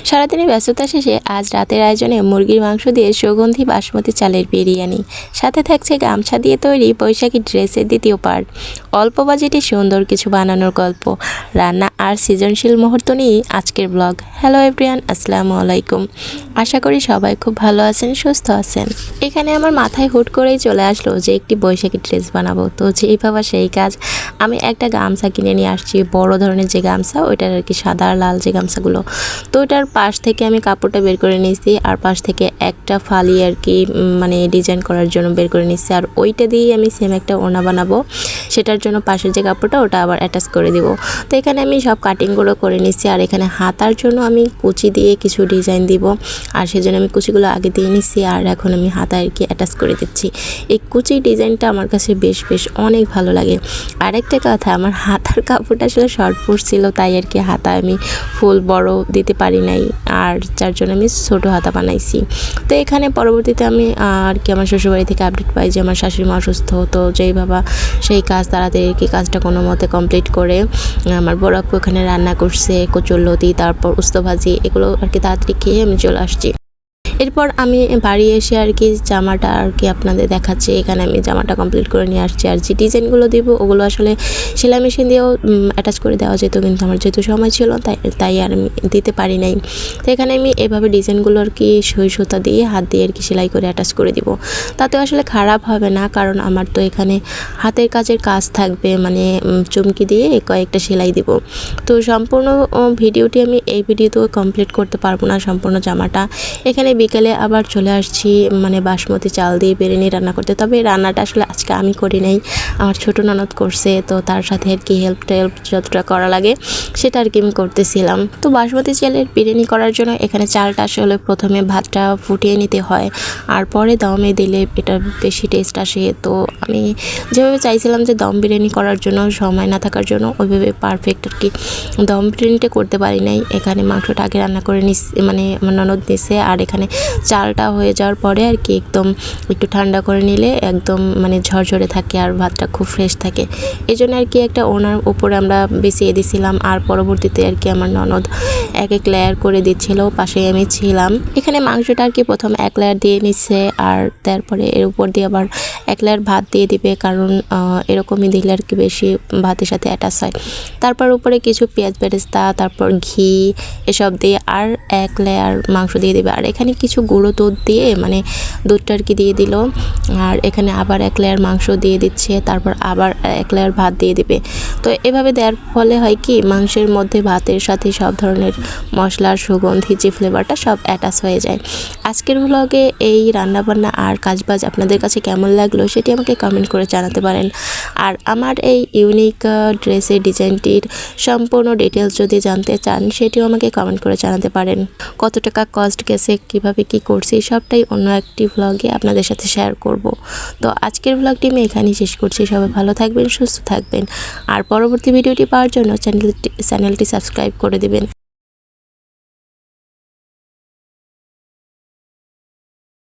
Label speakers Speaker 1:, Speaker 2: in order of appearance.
Speaker 1: সারাদিনের ব্যস্ততা শেষে আজ রাতের আয়োজনে মুরগির মাংস দিয়ে সুগন্ধি বাসমতি চালের বিরিয়ানি, সাথে থাকছে গামছা দিয়ে তৈরি বৈশাখী ড্রেসের দ্বিতীয় পার্ট। অল্প বাজেটে সুন্দর কিছু বানানোর গল্প, রান্না আর সৃজনশীল মুহূর্ত নিয়ে আজকের ব্লগ। হ্যালো এভরিওয়ান, আসসালামু আলাইকুম। আশা করি সবাই খুব ভালো আছেন, সুস্থ আছেন। এখানে আমার মাথায় হুট করেই চলে আসলো যে একটি বৈশাখী ড্রেস বানাবো। তো যেই ভাবা সেই কাজ, আমি একটা গামছা কিনে নিয়ে আসছি, বড় ধরনের যে গামছা, ওইটার আর কি সাদা আর লাল যে গামছাগুলো। তো ওইটার পাশ থেকে আমি কাপড়টা বের করে নিয়েছি, আর পাশ থেকে একটা ফালি আর কি মানে ডিজাইন করার জন্য বের করে নিচ্ছি, আর ওইটা দিয়েই আমি সেম একটা ওড়না বানাবো। সেটার জন্য পাশের যে কাপড়টা ওটা আবার অ্যাটাচ করে দিব। তো এখানে আমি সব কাটিংগুলো করে নিচ্ছি, আর এখানে হাতার জন্য আমি কুচি দিয়ে কিছু ডিজাইন দিব, আর সেজন্য আমি কুচিগুলো আগে দিয়ে নিচ্ছি, আর এখন আমি হাতা আর কি অ্যাটাচ করে দিচ্ছি। এই কুচি ডিজাইনটা আমার কাছে বেশ অনেক ভালো লাগে। আরেকটা কথা, আমার হাতার কাপড়টা আসলে শর্ট পড়ছিল, তাই আর কি হাতা আমি ফুল বড় দিতে পারি নাই, আর যার জন্য আমি ছোটো হাতা বানাইছি। তো এখানে পরবর্তীতে আমি আর কি আমার শ্বশুরবাড়ি থেকে আপডেট পাই যে আমার শাশুড়ি মা অসুস্থ। তো যেই বাবা সেই কাজ তাড়াতাড়ি কি কাজটা কোনো মতে কমপ্লিট করে আমার বড় আপু এখানে রান্না করছে কচুরলতি, তারপর উস্ত ভাজি, এগুলো আর কি তাড়াতাড়ি খেয়ে আমি চলে আসছি। এরপর আমি বাড়ি এসে আর কি জামাটা আর কি আপনাদের দেখাচ্ছি। এখানে আমি জামাটা কমপ্লিট করে নিয়ে আসছি, আর যে ডিজাইনগুলো দিব ওগুলো আসলে সেলাই মেশিন দিয়েও অ্যাটাচ করে দেওয়া যেত, কিন্তু আমার যেহেতু সময় ছিল তাই আর আমি দিতে পারি নাই। তো এখানে আমি এভাবে ডিজাইনগুলো আর কি সুই সুতা দিয়ে হাত দিয়ে আর কি সেলাই করে অ্যাটাচ করে দিব। তাতে আসলে খারাপ হবে না, কারণ আমার তো এখানে হাতের কাজের কাজ থাকবে, মানে চুমকি দিয়ে কয়েকটা সেলাই দিব। তো সম্পূর্ণ ভিডিওটি আমি এই ভিডিওতেও কমপ্লিট করতে পারবো না, সম্পূর্ণ জামাটা। এখানে বিকেলে আবার চলে আসছি মানে বাসমতি চাল দিয়ে বিরিয়ানি রান্না করতে। তবে রান্নাটা আসলে আজকে আমি করি নাই, আমার ছোটো ননদ করছে, তো তার সাথে আর কি হেল্প যতটা করা লাগে সেটা আর কি আমি করতেছিলাম। তো বাসমতি চালের বিরিয়ানি করার জন্য এখানে চালটা আসলে প্রথমে ভাতটা ফুটিয়ে নিতে হয়, আর পরে দমে দিলে এটা বেশি টেস্ট আসে। তো আমি যেভাবে চাইছিলাম যে দম বিরিয়ানি করার জন্য, সময় না থাকার জন্য ওইভাবে পারফেক্ট আর কি দম বিরিয়ানিটা করতে পারি নাই। এখানে মাংসটা আগে রান্না করে মানে আমার ননদ নিছে, আর এখানে চালটা হয়ে যাওয়ার পরে আর কি একদম একটু ঠান্ডা করে নিলে একদম মানে ঝরঝরে থাকে, আর ভাতটা খুব ফ্রেশ থাকে। এই জন্য আর কি একটা ওনার উপরে আমরা বিছিয়ে দিছিলাম, আর পরবর্তীতে আর কি আমার ননদ এক লেয়ার করে দিচ্ছিল, পাশে আমি ছিলাম। এখানে মাংসটা আর কি প্রথম এক লেয়ার দিয়ে নিচ্ছে, আর তারপরে এর উপর দিয়ে আবার এক লেয়ার ভাত দিয়ে দিবে, কারণ এরকমই দিলে আর কি বেশি ভাতের সাথে অ্যাটাচ হয়। তারপর উপরে কিছু পেঁয়াজ বেরেস্তা, তারপর ঘি, এসব দিয়ে আর এক লেয়ার মাংস দিয়ে দিবে। আর এখানে কিছু গুঁড়ো দুধ দিয়ে মানে দুধটা আর কি দিয়ে দিল, আর এখানে আবার এক লেয়ার মাংস দিয়ে দিচ্ছে, তারপর আবার এক লেয়ার ভাত দিয়ে দিবে। তো এভাবে দেওয়ার ফলে হয় কি, মাংসের মধ্যে ভাতের সাথে সব ধরনের মশলার সুগন্ধি যে ফ্লেভারটা সব অ্যাটাচ হয়ে যায়। আজকের ব্লগে এই রান্নাবান্না আর কাজবাজ আপনাদের কাছে কেমন লাগলো সেটি আমাকে কমেন্ট করে জানাতে পারেন। আর আমার এই ইউনিক ড্রেসের ডিজাইনটির সম্পূর্ণ ডিটেলস যদি জানতে চান সেটিও আমাকে কমেন্ট করে জানাতে পারেন। কত টাকা কস্ট গেছে, কীভাবে কি করছি, সবটাই অন্য একটি ভ্লগে আপনাদের সাথে শেয়ার করব। তো আজকের ভ্লগটি আমি এখানেই শেষ করছি। সবাই ভালো থাকবেন, সুস্থ থাকবেন, আর পরবর্তী ভিডিওটি পাওয়ার জন্য চ্যানেলটি সাবস্ক্রাইব করে দেবেন।